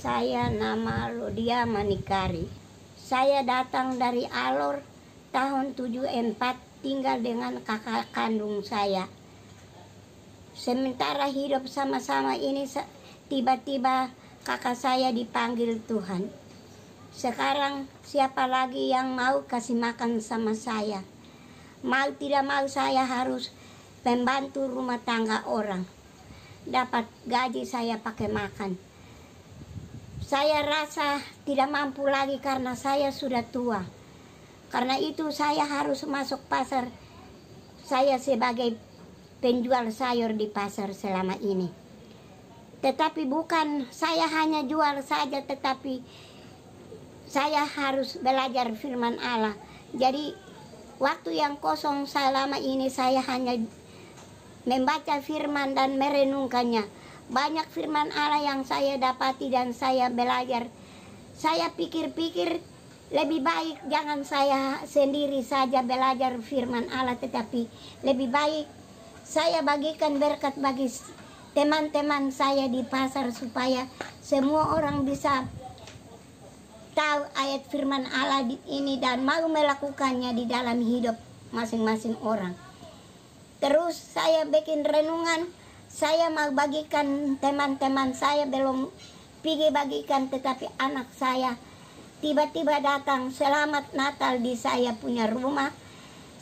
Saya nama Rodia Manikari. Saya datang dari Alor tahun 74, tinggal dengan kakak kandung saya. Sementara hidup sama-sama ini, tiba-tiba kakak saya dipanggil Tuhan. Sekarang siapa lagi yang mau kasih makan sama saya? Mau tidak mau saya harus membantu rumah tangga orang. Dapat gaji saya pakai makan. Saya rasa tidak mampu lagi karena saya sudah tua. Karena itu saya harus masuk pasar. Saya sebagai penjual sayur di pasar selama ini. Tetapi bukan saya hanya jual saja, tetapi saya harus belajar firman Allah. Jadi waktu yang kosong selama ini saya hanya membaca firman dan merenungkannya. Banyak firman Allah yang saya dapati dan saya belajar. Saya pikir-pikir lebih baik jangan saya sendiri saja belajar firman Allah, tetapi lebih baik saya bagikan berkat bagi teman-teman saya di pasar supaya semua orang bisa tahu ayat firman Allah ini dan mau melakukannya di dalam hidup masing-masing orang. Terus saya bikin renungan, saya mau bagikan teman-teman saya, belum pergi bagikan, tetapi anak saya tiba-tiba datang, selamat Natal di saya punya rumah.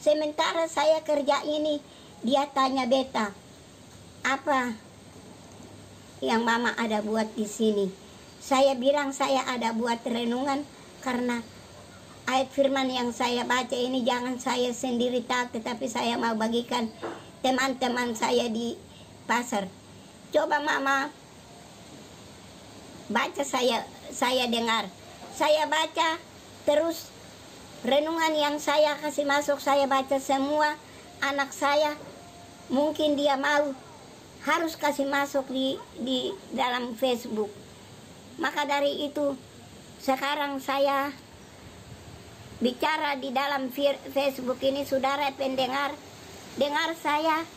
Sementara saya kerja ini, dia tanya, beta, apa yang mama ada buat di sini? Saya bilang saya ada buat renungan karena ayat firman yang saya baca ini jangan saya sendiri tahu, tetapi saya mau bagikan teman-teman saya di pasar. Coba mama baca, saya dengar. Saya baca terus renungan yang saya kasih masuk, saya baca semua. Anak saya mungkin dia mau harus kasih masuk di dalam Facebook. Maka dari itu sekarang saya bicara di dalam Facebook ini, saudara pendengar, dengar saya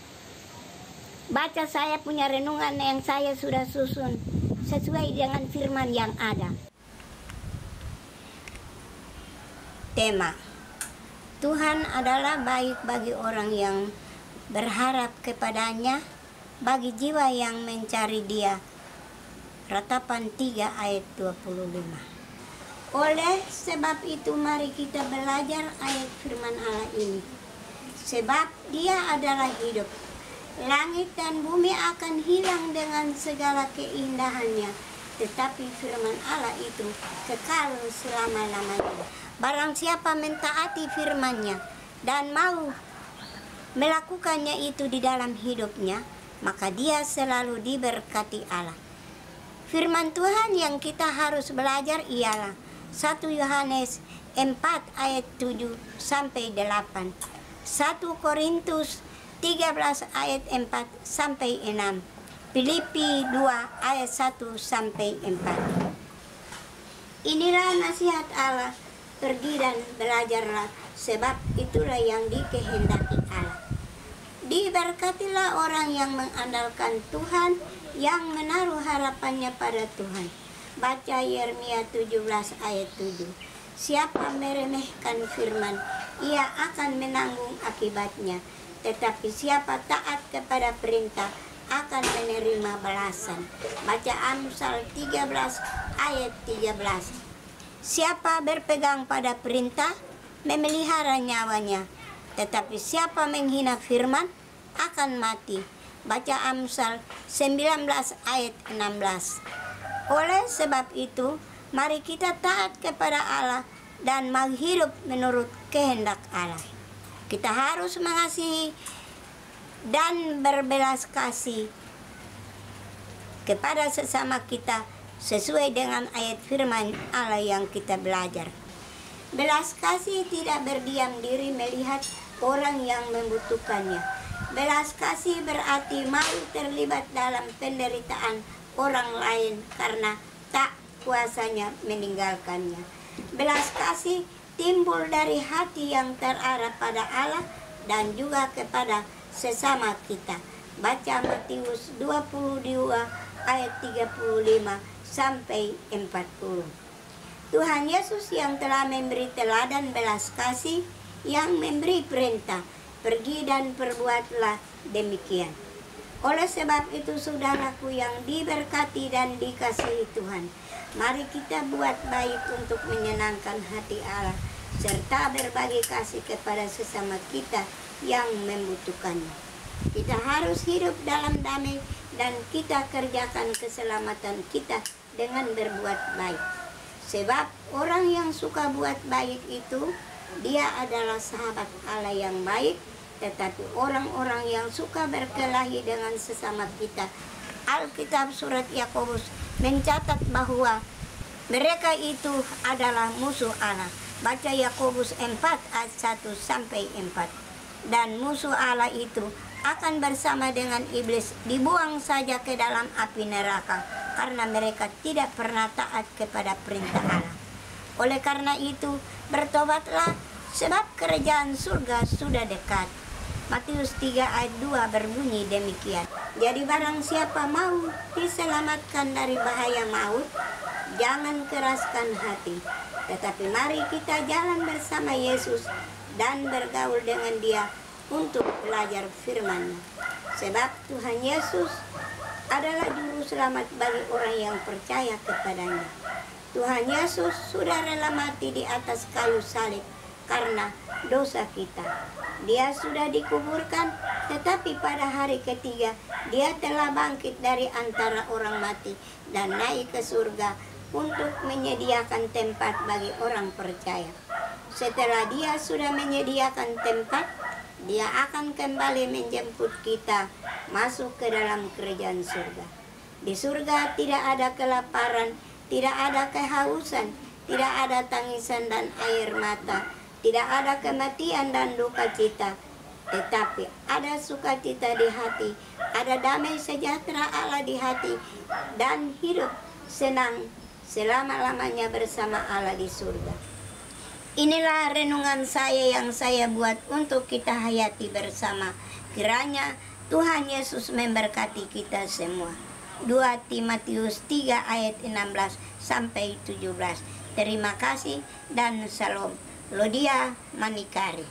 baca saya punya renungan yang saya sudah susun sesuai dengan firman yang ada. Tema: Tuhan adalah baik bagi orang yang berharap kepadanya, bagi jiwa yang mencari Dia. Ratapan 3 ayat 25. Oleh sebab itu mari kita belajar ayat firman Allah ini. Sebab Dia adalah hidup. Langit dan bumi akan hilang dengan segala keindahannya, tetapi firman Allah itu kekal selama-lamanya. Barang siapa mentaati firman-Nya dan mau melakukannya itu di dalam hidupnya, maka dia selalu diberkati Allah. Firman Tuhan yang kita harus belajar ialah 1 Yohanes 4 ayat 7 sampai 8, 1 Korintus 13 ayat 4 sampai 6, Filipi 2 ayat 1 sampai 4. Inilah nasihat Allah, pergi dan belajarlah, sebab itulah yang dikehendaki Allah. Diberkatilah orang yang mengandalkan Tuhan, yang menaruh harapannya pada Tuhan. Baca Yeremia 17 ayat 7. Siapa meremehkan firman, ia akan menanggung akibatnya. Tetapi siapa taat kepada perintah akan menerima balasan. Baca Amsal 13 ayat 13. Siapa berpegang pada perintah memelihara nyawanya, tetapi siapa menghina firman akan mati. Baca Amsal 19 ayat 16. Oleh sebab itu, mari kita taat kepada Allah dan mau hidup menurut kehendak Allah. Kita harus mengasihi dan berbelas kasih kepada sesama kita sesuai dengan ayat firman Allah yang kita belajar. Belas kasih tidak berdiam diri melihat orang yang membutuhkannya. Belas kasih berarti mau terlibat dalam penderitaan orang lain karena tak kuasanya meninggalkannya. Belas kasih timbul dari hati yang terarah pada Allah dan juga kepada sesama kita. Baca Matius 22 ayat 35. sampai 40. Tuhan Yesus yang telah memberi teladan belas kasih, yang memberi perintah, pergi dan perbuatlah demikian. Oleh sebab itu saudaraku yang diberkati dan dikasihi Tuhan, mari kita buat baik untuk menyenangkan hati Allah, serta berbagi kasih kepada sesama kita yang membutuhkannya. Kita harus hidup dalam damai dan kita kerjakan keselamatan kita dengan berbuat baik. Sebab orang yang suka buat baik itu, dia adalah sahabat Allah yang baik. Tetapi orang-orang yang suka berkelahi dengan sesama kita, Alkitab surat Yakobus mencatat bahwa mereka itu adalah musuh Allah. Baca Yakobus 4 ayat 1 sampai 4. Dan musuh Allah itu akan bersama dengan iblis dibuang saja ke dalam api neraka, karena mereka tidak pernah taat kepada perintah Allah. Oleh karena itu, bertobatlah, sebab kerajaan surga sudah dekat. Matius 3 ayat 2 berbunyi demikian. Jadi barang siapa mau diselamatkan dari bahaya maut, jangan keraskan hati, tetapi mari kita jalan bersama Yesus dan bergaul dengan Dia untuk belajar firman-Nya. Sebab Tuhan Yesus adalah juru selamat bagi orang yang percaya kepadanya. Tuhan Yesus sudah rela mati di atas kayu salib karena dosa kita. Dia sudah dikuburkan, tetapi pada hari ketiga Dia telah bangkit dari antara orang mati dan naik ke surga untuk menyediakan tempat bagi orang percaya. Setelah Dia sudah menyediakan tempat, Dia akan kembali menjemput kita masuk ke dalam kerajaan surga. Di surga tidak ada kelaparan, tidak ada kehausan, tidak ada tangisan dan air mata, tidak ada kematian dan duka cita, tetapi ada sukacita di hati, ada damai sejahtera Allah di hati, dan hidup senang selama-lamanya bersama Allah di surga. Inilah renungan saya yang saya buat untuk kita hayati bersama. Kiranya Tuhan Yesus memberkati kita semua. 2 Timotius 3 ayat 16 sampai 17. Terima kasih dan salam. Lodia Manikari.